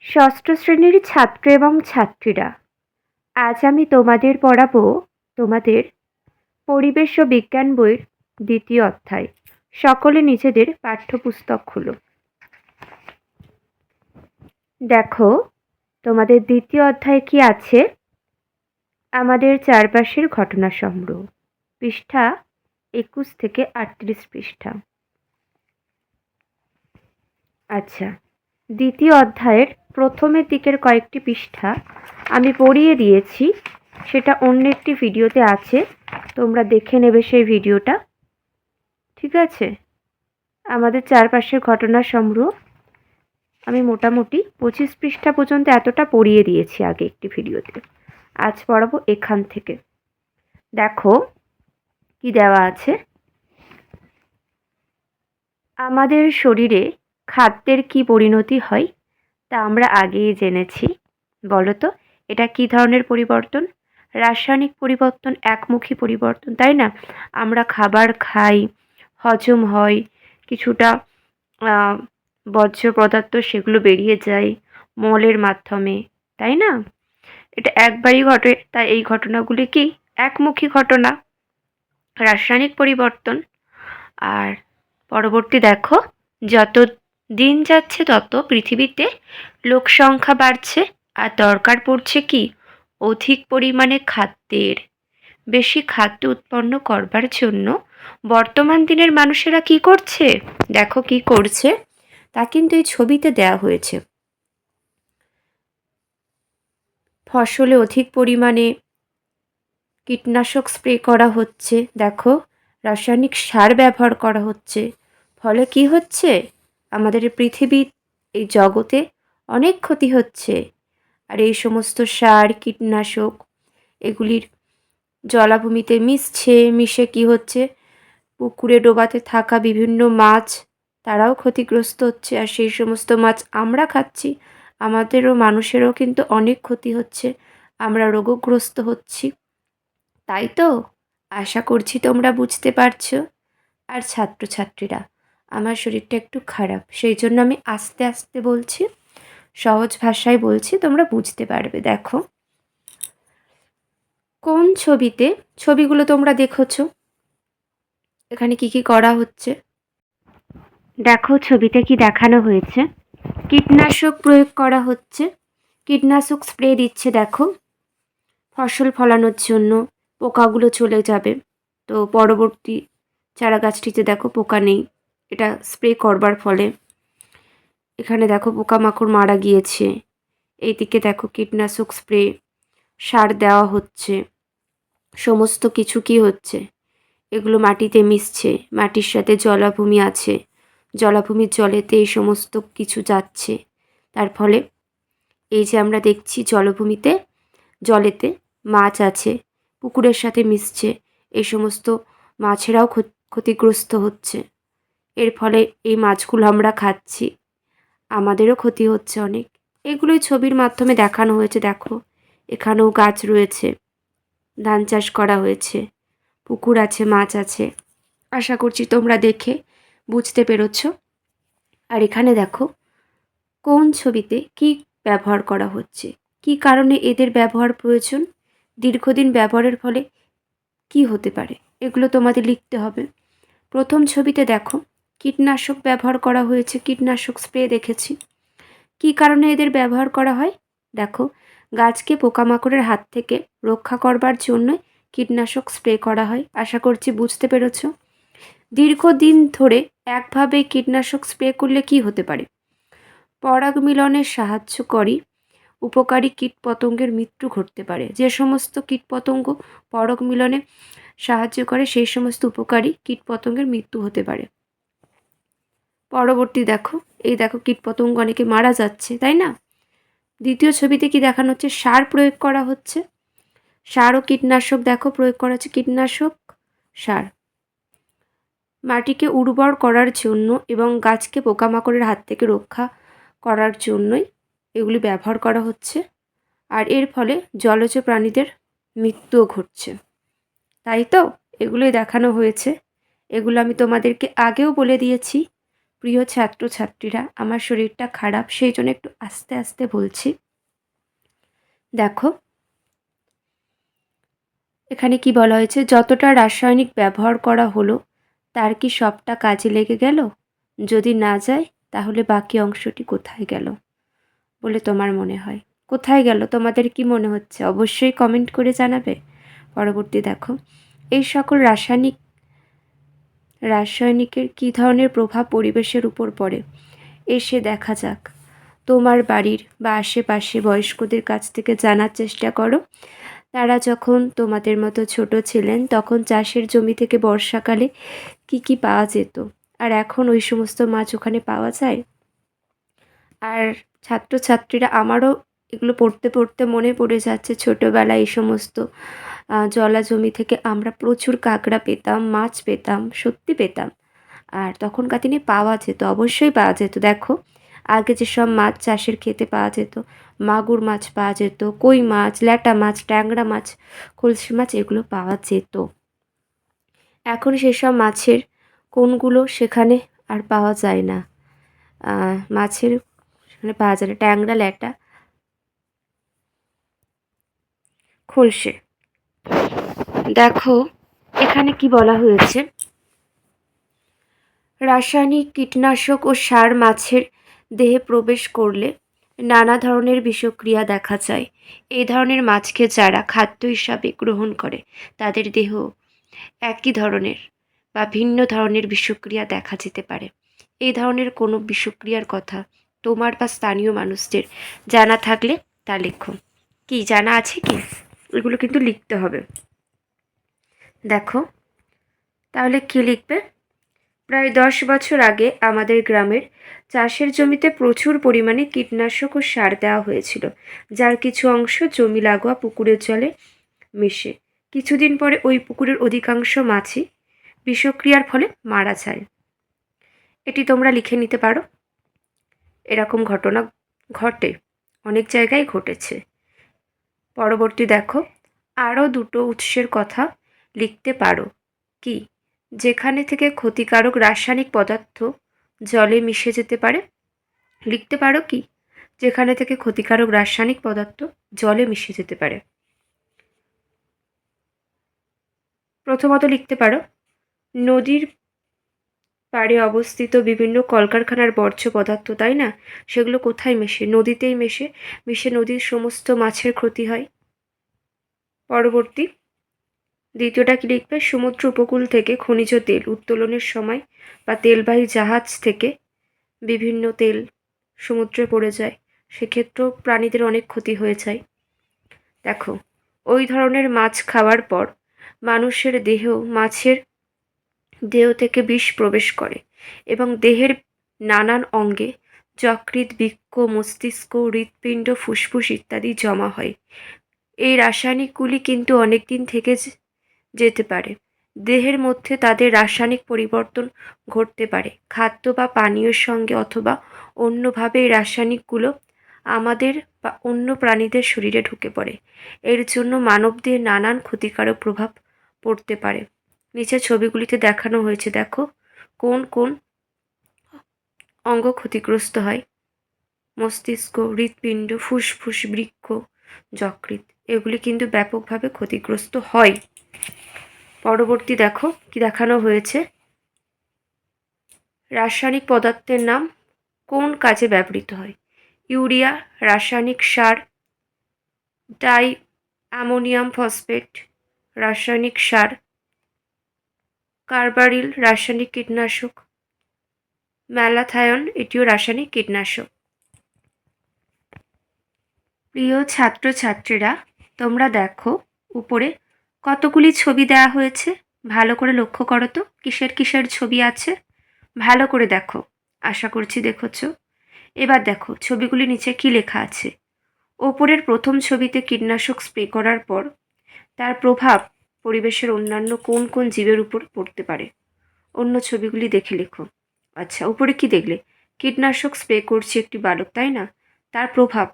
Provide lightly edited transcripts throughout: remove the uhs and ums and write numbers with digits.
ষষ্ঠ শ্রেণীর ছাত্র এবং ছাত্রীরা, আজ আমি তোমাদের পড়াবো তোমাদের পরিবেশ ও বিজ্ঞান বইয়ের দ্বিতীয় অধ্যায়। সকলে নিজেদের পাঠ্যপুস্তক খুলো। দেখো তোমাদের দ্বিতীয় অধ্যায়ে কি আছে। আমাদের চারপাশের ঘটনা সংগ্রহ, পৃষ্ঠা 21 থেকে 38 পৃষ্ঠা। আচ্ছা, দ্বিতীয় অধ্যায়ের প্রথমের দিকের কয়েকটি পৃষ্ঠা আমি পড়িয়ে দিয়েছি, সেটা অন্য একটি ভিডিওতে আছে, তোমরা দেখে নেবে সেই ভিডিওটা। ঠিক আছে, আমাদের চারপাশের ঘটনা সংগ্রহ আমি মোটামুটি 25 পৃষ্ঠা পর্যন্ত এতটা পড়িয়ে দিয়েছি আগে একটি ভিডিওতে। আজ পড়াবো এখান থেকে। দেখো কি দেওয়া আছে। আমাদের শরীরে খাদ্যের কি পরিণতি হয় তা আমরা আগেই জেনেছি। বলো তো এটা কি ধরনের পরিবর্তন? রাসায়নিক পরিবর্তন, একমুখী পরিবর্তন, তাই না? আমরা খাবার খাই, হজম হয়, কিছুটা বর্জ্য পদার্থ সেগুলো বেরিয়ে যায় মলের মাধ্যমে, তাই না? এটা একবারই ঘটে, তাই এই ঘটনাগুলি কি একমুখী ঘটনা, রাসায়নিক পরিবর্তন। আর পরবর্তী দেখো, যত দিন যাচ্ছে তত পৃথিবীতে লোক সংখ্যা বাড়ছে আর দরকার পড়ছে কি অধিক পরিমাণে খাদ্যের। বেশি খাদ্য উৎপন্ন করবার জন্য বর্তমান দিনের মানুষেরা কি করছে, দেখো কি করছে তা কিন্তু এই ছবিতে দেওয়া হয়েছে। ফসলে অধিক পরিমাণে কীটনাশক স্প্রে করা হচ্ছে, দেখো রাসায়নিক সার ব্যবহার করা হচ্ছে। ফলে কি হচ্ছে, আমাদের পৃথিবীর এই জগতে অনেক ক্ষতি হচ্ছে। আর এই সমস্ত সার কীটনাশক এগুলির জলাভূমিতে মিশে কি হচ্ছে, পুকুরে ডোবাতে থাকা বিভিন্ন মাছ তারাও ক্ষতিগ্রস্ত হচ্ছে। আর সেই সমস্ত মাছ আমরা খাচ্ছি, আমাদেরও মানুষেরও কিন্তু অনেক ক্ষতি হচ্ছে, আমরা রোগগ্রস্ত হচ্ছি। তাই তো, আশা করছি তোমরা বুঝতে পারছো। আর ছাত্রছাত্রীরা, আমার শরীরটা একটু খারাপ, সেই জন্য আমি আস্তে আস্তে বলছি, সহজ ভাষায় বলছি, তোমরা বুঝতে পারবে। দেখো কোন ছবিতে, ছবিগুলো তোমরা দেখেছো, এখানে কি কি করা হচ্ছে। দেখো ছবিতে কি দেখানো হয়েছে, কীটনাশক প্রয়োগ করা হচ্ছে, কীটনাশক স্প্রে দিচ্ছে। দেখো ফসল ফলানোর জন্য পোকাগুলো চলে যাবে, তো পরবর্তী চারা গাছটিতে দেখো পোকা নেই, এটা স্প্রে করবার ফলে। এখানে দেখো পোকামাকড় মারা গিয়েছে, এইদিকে দেখো কীটনাশক স্প্রে, সার দেওয়া হচ্ছে, সমস্ত কিছু কি হচ্ছে, এগুলো মাটিতে মিশছে, মাটির সাথে জলাভূমি আছে, জলাভূমির জলেতে এই সমস্ত কিছু যাচ্ছে। তার ফলে এই যে আমরা দেখছি জলভূমিতে জলেতে মাছ আছে, পুকুরের সাথে মিশছে, এই সমস্ত মাছেরাও ক্ষতিগ্রস্ত হচ্ছে। এর ফলে এই মাছগুলো আমরা খাচ্ছি, আমাদেরও ক্ষতি হচ্ছে অনেক। এগুলোই ছবির মাধ্যমে দেখানো হয়েছে। দেখো এখানেও গাছ রয়েছে, ধান চাষ করা হয়েছে, পুকুর আছে, মাছ আছে। আশা করছি তোমরা দেখে বুঝতে পেরেছ। আর এখানে দেখো কোন ছবিতে কি ব্যবহার করা হচ্ছে, কি কারণে এদের ব্যবহার প্রয়োজন, দীর্ঘদিন ব্যবহারের ফলে কি হতে পারে, এগুলো তোমাদের লিখতে হবে। প্রথম ছবিতে দেখো কীটনাশক ব্যবহার করা হয়েছে, কীটনাশক স্প্রে দেখেছি। কি কারণে এদের ব্যবহার করা হয়, দেখো গাছকে পোকামাকড়ের হাত থেকে রক্ষা করবার জন্য কীটনাশক স্প্রে করা হয়। আশা করছি বুঝতে পেরেছ। দীর্ঘদিন ধরে একভাবে কীটনাশক স্প্রে করলে কি হতে পারে, পরাগ মিলনে সাহায্য করে উপকারী কীটপতঙ্গের মৃত্যু ঘটতে পারে। যে সমস্ত কীটপতঙ্গ পরাগ মিলনে সাহায্য করে সেই সমস্ত উপকারী কীটপতঙ্গের মৃত্যু হতে পারে। পরবর্তী দেখো, এই দেখো কীটপতঙ্গ অনেকে মারা যাচ্ছে, তাই না? দ্বিতীয় ছবিতে কি দেখানো হচ্ছে, সার প্রয়োগ করা হচ্ছে, সার ও কীটনাশক দেখো প্রয়োগ করা হচ্ছে, কীটনাশক সার মাটিকে উর্বর করার জন্য এবং গাছকে পোকামাকড়ের হাত থেকে রক্ষা করার জন্যই এগুলি ব্যবহার করা হচ্ছে। আর এর ফলে জলজ প্রাণীদের মৃত্যুও ঘটছে, তাই তো এগুলোই দেখানো হয়েছে। এগুলো আমি তোমাদেরকে আগেও বলে দিয়েছি, প্রিয় ছাত্রছাত্রীরা, আমার শরীরটা খারাপ, সেই জন্য একটু আস্তে আস্তে বলছি। দেখো, এখানে কি বলা হয়েছে, যতটা রাসায়নিক ব্যবহার করা হলো তার কি সবটা কাজে লেগে গেল? যদি না যায় তাহলে বাকি অংশটি কোথায় গেল বলে তোমার মনে হয়? কোথায় গেল তোমাদের কি মনে হচ্ছে? অবশ্যই কমেন্ট করে জানাবে। পরবর্তী দেখো, এই সকল রাসায়নিকের কী ধরনের প্রভাব পরিবেশের উপর পড়ে এসে দেখা যাক। তোমার বাড়ির বা আশেপাশে বয়স্কদের কাছ থেকে জানার চেষ্টা করো। তারা যখন তোমাদের মতো ছোট ছিলেন তখন চাষের জমি থেকে বর্ষাকালে কি কি পাওয়া যেত, আর এখন ওই সমস্ত মাছ ওখানে পাওয়া যায়? আর ছাত্রছাত্রীরা, আমারও এগুলো পড়তে পড়তে মনে পড়ে যাচ্ছে ছোটোবেলায় এই সমস্ত জলা জমি থেকে আমরা প্রচুর কাঁকড়া পেতাম, মাছ পেতাম, সত্যি পেতাম। আর তখনকার দিনে পাওয়া যেত, অবশ্যই পাওয়া যেত। দেখো, আগে যেসব মাছ চাষের ক্ষেতে পাওয়া যেত, মাগুর মাছ পাওয়া যেত, কই মাছ, ল্যাটা মাছ, ট্যাংরা মাছ, কলসি মাছ, এগুলো পাওয়া যেত। এখন সেসব মাছের কোনগুলো সেখানে আর পাওয়া যায় না। মাছের সেখানে পাওয়া যায় না ট্যাংরা, ল্যাটা, খলসে। দেখো, এখানে কি বলা হয়েছে, রাসায়নিক কীটনাশক ও সার মাছের দেহে প্রবেশ করলে নানা ধরনের বিষক্রিয়া দেখা যায়। এই ধরনের মাছকে যারা খাদ্য হিসাবে গ্রহণ করে তাদের দেহ একই ধরনের বা ভিন্ন ধরনের বিষক্রিয়া দেখা যেতে পারে। এই ধরনের কোনো বিষক্রিয়ার কথা তোমার বা স্থানীয় মানুষদের জানা থাকলে তা লেখো। কি জানা আছে কি? এগুলো কিন্তু লিখতে হবে। দেখো, তাহলে কি লিখবে? প্রায় 10 বছর আগে আমাদের গ্রামের চাষের জমিতে প্রচুর পরিমাণে কীটনাশক ও সার দেওয়া হয়েছিল, যার কিছু অংশ জমি লাগোয়া পুকুরের জলে মেশে কিছুদিন পরে ওই পুকুরের অধিকাংশ মাছই বিষক্রিয়ার ফলে মারা যায়। এটি তোমরা লিখে নিতে পারো। এরকম ঘটনা ঘটে, অনেক জায়গায় ঘটেছে। পরবর্তী দেখো, আরও দুটো উৎসের কথা লিখতে পারো। কি? যেখানে থেকে ক্ষতিকারক রাসায়নিক পদার্থ জলে মিশে যেতে পারে। লিখতে পারো কি? যেখানে থেকে ক্ষতিকারক রাসায়নিক পদার্থ জলে মিশে যেতে পারে। প্রথমত লিখতে পারো, নদীর পাড়ে অবস্থিত বিভিন্ন কলকারখানার বর্জ্য পদার্থ, তাই না? সেগুলো কোথায় মেশে? নদীতেই মিশে নদীর সমস্ত মাছের ক্ষতি হয়। পরবর্তী দ্বিতীয়টা কি লিখবে? সমুদ্র উপকূল থেকে খনিজ তেল উত্তোলনের সময় বা তেলবাহী জাহাজ থেকে বিভিন্ন তেল সমুদ্রে পড়ে যায়, সেক্ষেত্রেও প্রাণীদের অনেক ক্ষতি হয়ে যায়। দেখো, ওই ধরনের মাছ খাওয়ার পর মানুষের মাছের দেহ থেকে বিষ প্রবেশ করে এবং দেহের নানান অঙ্গে যকৃৎ, বৃক্ক, মস্তিষ্ক, হৃৎপিণ্ড, ফুসফুস ইত্যাদি জমা হয়। এই রাসায়নিকগুলি কিন্তু অনেক দিন থেকে যেতে পারে। দেহের মধ্যে তাদের রাসায়নিক পরিবর্তন ঘটতে পারে খাদ্য বা পানীয়ের সঙ্গে, অথবা অন্যভাবে এই রাসায়নিকগুলো আমাদের বা অন্য প্রাণীদের শরীরে ঢুকে পড়ে। এর জন্য মানবদেহে নানান ক্ষতিকারক প্রভাব পড়তে পারে। নিচের ছবিগুলিতে দেখানো হয়েছে, দেখো কোন কোন অঙ্গ ক্ষতিগ্রস্ত হয়। মস্তিষ্ক, হৃৎপিণ্ড, ফুসফুস, বৃক্ক, যকৃৎ, এগুলি কিন্তু ব্যাপকভাবে ক্ষতিগ্রস্ত হয়। পরবর্তী দেখো কি দেখানো হয়েছে, রাসায়নিক পদার্থের নাম কোন কাজে ব্যবহৃত হয়। ইউরিয়া রাসায়নিক সার, ডাই অ্যামোনিয়াম ফসফেট রাসায়নিক সার, কার্বারিল রাসায়নিক কীটনাশক, ম্যালাথায়ন এটিও রাসায়নিক কীটনাশক। প্রিয় ছাত্রছাত্রীরা, তোমরা দেখো উপরে কতগুলি ছবি দেওয়া হয়েছে, ভালো করে লক্ষ্য করো তো কিসের কিসের ছবি আছে। ভালো করে দেখো, আশা করছি দেখেছো। এবার দেখো ছবিগুলি নিচে কি লেখা আছে। ওপরের প্রথম ছবিতে কীটনাশক স্প্রে করার পর তার প্রভাব পরিবেশের অন্যান্য কোন কোন জীবের উপর পড়তে পারে। অন্য ছবিগুলি দেখে লেখো। আচ্ছা, উপরে কি দেখলে? কীটনাশক স্প্রে করছে একটি বালক, তাই না? তার প্রভাব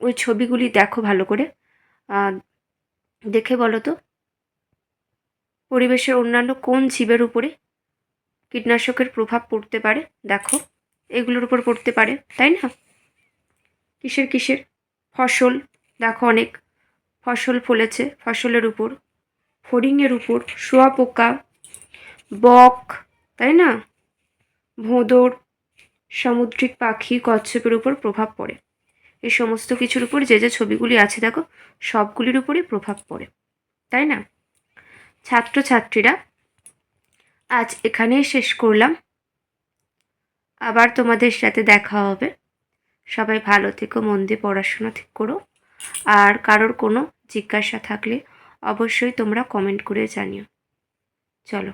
ওই ছবিগুলি দেখো ভালো করে, দেখে বলো তো পরিবেশের অন্যান্য কোন জীবের উপরে কীটনাশকের প্রভাব পড়তে পারে। দেখো। এগুলোর উপর পড়তে পারে, তাই না? কিসের কিসের ফসল, দেখো অনেক ফসল ফলেছে, ফসলের উপর, ফড়িংয়ের উপর, শুঁয়াপোকা, বক, তাই না, ভোঁদর, সামুদ্রিক পাখি, কচ্ছপের উপর প্রভাব পড়ে। এই সমস্ত কিছুর উপর যে যে ছবিগুলি আছে দেখো সবগুলির উপরই প্রভাব পড়ে, তাই না? ছাত্রছাত্রীরা আজ এখানেই শেষ করলাম, আবার তোমাদের সাথে দেখা হবে। সবাই ভালো থেকো, মন দিয়ে পড়াশোনা ঠিক করো। আর কারোর কোনো জিজ্ঞাসা থাকলে অবশ্যই তোমরা কমেন্ট করে জানিও। চলো।